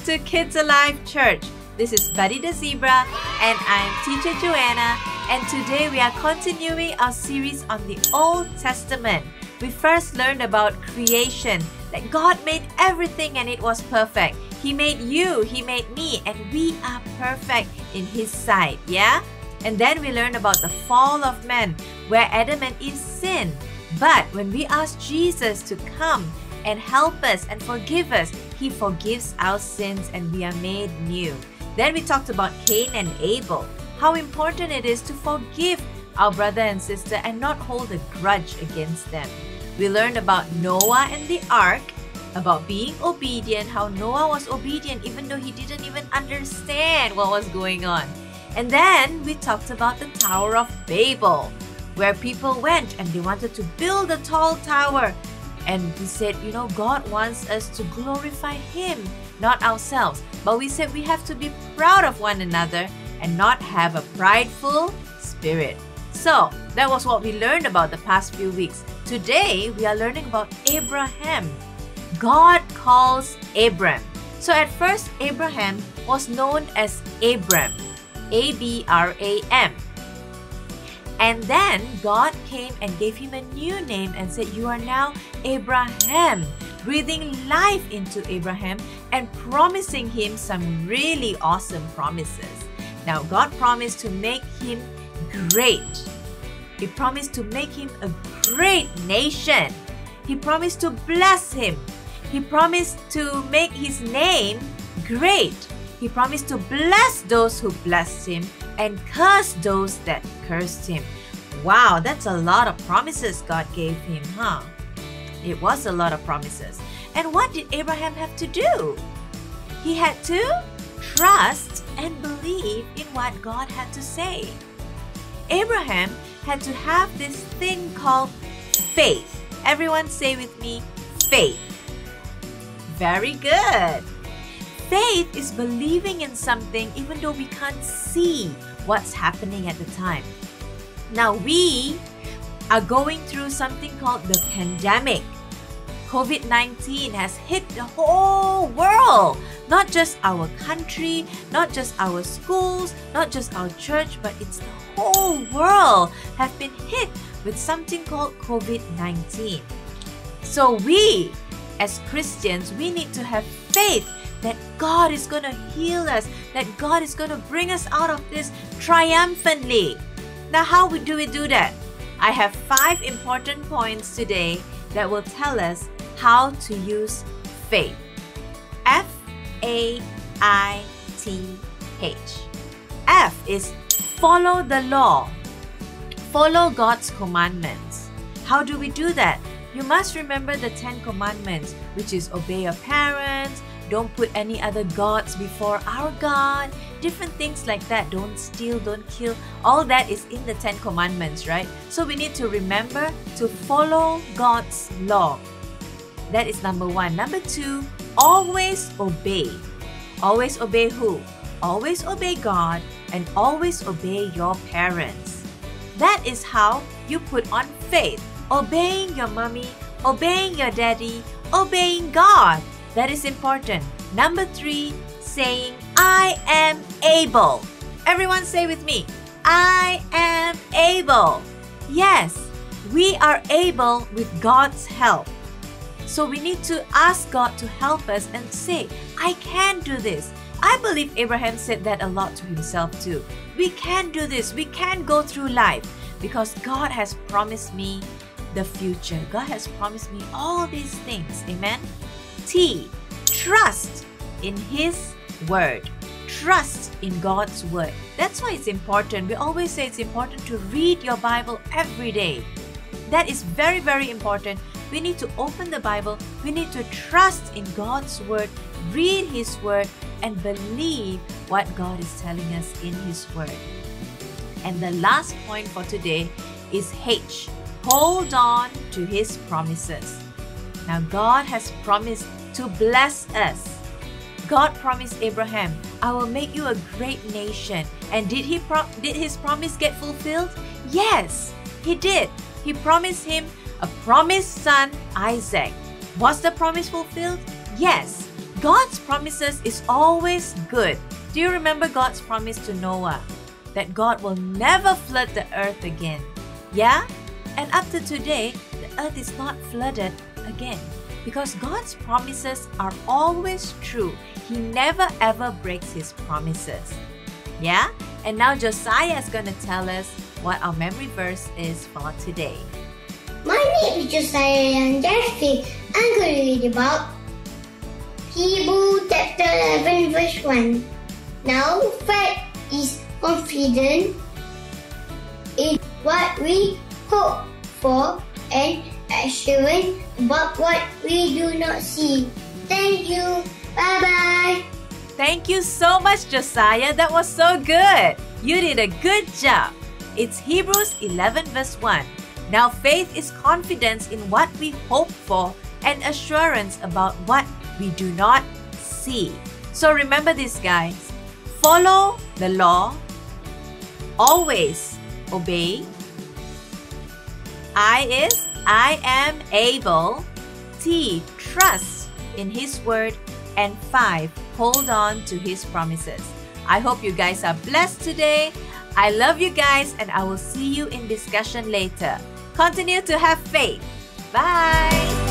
to KidsAlive Church. This is Buddy the Zebra and I'm Teacher Joanna, and today we are continuing our series on the Old Testament. We first learned about creation, that God made everything and it was perfect. He made you, He made me, and we are perfect in His sight, yeah? And then we learned about the fall of man, where Adam and Eve sinned. But when we ask Jesus to come and help us and forgive us, He forgives our sins and we are made new. Then we talked about Cain and Abel, how important it is to forgive our brother and sister and not hold a grudge against them. We learned about Noah and the ark, about being obedient, how Noah was obedient even though he didn't even understand what was going on. And then we talked about the Tower of Babel, where people went and they wanted to build a tall tower. And we said, God wants us to glorify Him, not ourselves. But we said we have to be proud of one another and not have a prideful spirit. So that was what we learned about the past few weeks. Today, we are learning about Abraham. God calls Abram. So at first, Abraham was known as Abram, A-B-R-A-M. And then God came and gave him a new name and said, you are now Abraham, breathing life into Abraham and promising him some really awesome promises. Now, God promised to make him great. He promised to make him a great nation. He promised to bless him. He promised to make his name great. He promised to bless those who blessed him and curse those that cursed him. Wow, that's a lot of promises God gave him, huh? It was a lot of promises. And what did Abraham have to do? He had to trust and believe in what God had to say. Abraham had to have this thing called faith. Everyone say with me, faith. Very good. Faith is believing in something even though we can't see what's happening at the time. Now we are going through something called the pandemic. COVID-19 has hit the whole world. Not just our country, not just our schools, not just our church, but it's the whole world have been hit with something called COVID-19. So we, as Christians, we need to have faith that God is going to heal us, that God is going to bring us out of this triumphantly. Now, how do we do that? I have 5 important points today that will tell us how to use faith. F-A-I-T-H. F is follow the law. Follow God's commandments. How do we do that? You must remember the 10 commandments, which is obey your parents, don't put any other gods before our God, different things like that. Don't steal, don't kill. All that is in the 10 commandments, right? So we need to remember to follow God's law. That is number 1. Number 2, always obey. Always obey who? Always obey God and always obey your parents. That is how you put on faith. Obeying your mommy, obeying your daddy, obeying God. That is important. Number 3, saying, I am able. Everyone say with me, I am able. Yes, we are able with God's help. So we need to ask God to help us and say, I can do this. I believe Abraham said that a lot to himself too. We can do this. We can go through life because God has promised me the future. God has promised me all these things. Amen? T, trust in His word. Trust in God's word. That's why it's important. We always say it's important to read your Bible every day. That is very, very important. We need to open the Bible. We need to trust in God's word, read His word, and believe what God is telling us in His word. And the last point for today is H. Hold on to His promises. Now, God has promised to bless us. God promised Abraham, I will make you a great nation. And did His promise get fulfilled? Yes, He did. He promised him a promised son, Isaac. Was the promise fulfilled? Yes. God's promises is always good. Do you remember God's promise to Noah? That God will never flood the earth again. Yeah? And up to today, the earth is not flooded again. Because God's promises are always true. He never ever breaks His promises. Yeah? And now Josiah is going to tell us what our memory verse is for today. My name is Josiah and Jeffrey. I'm going to read about Hebrews chapter 11 verse 1. Now faith is confident in what we hope for and assurance about what we do not see. Thank you. Bye-bye. Thank you so much, Josiah. That was so good. You did a good job. It's Hebrews 11 verse 1. Now faith is confidence in what we hope for and assurance about what we do not see. So remember this, guys. Follow the law. Always obey. I am able. T, trust in His word. And 5, hold on to His promises. I hope you guys are blessed today. I love you guys and I will see you in discussion later. Continue to have faith. Bye.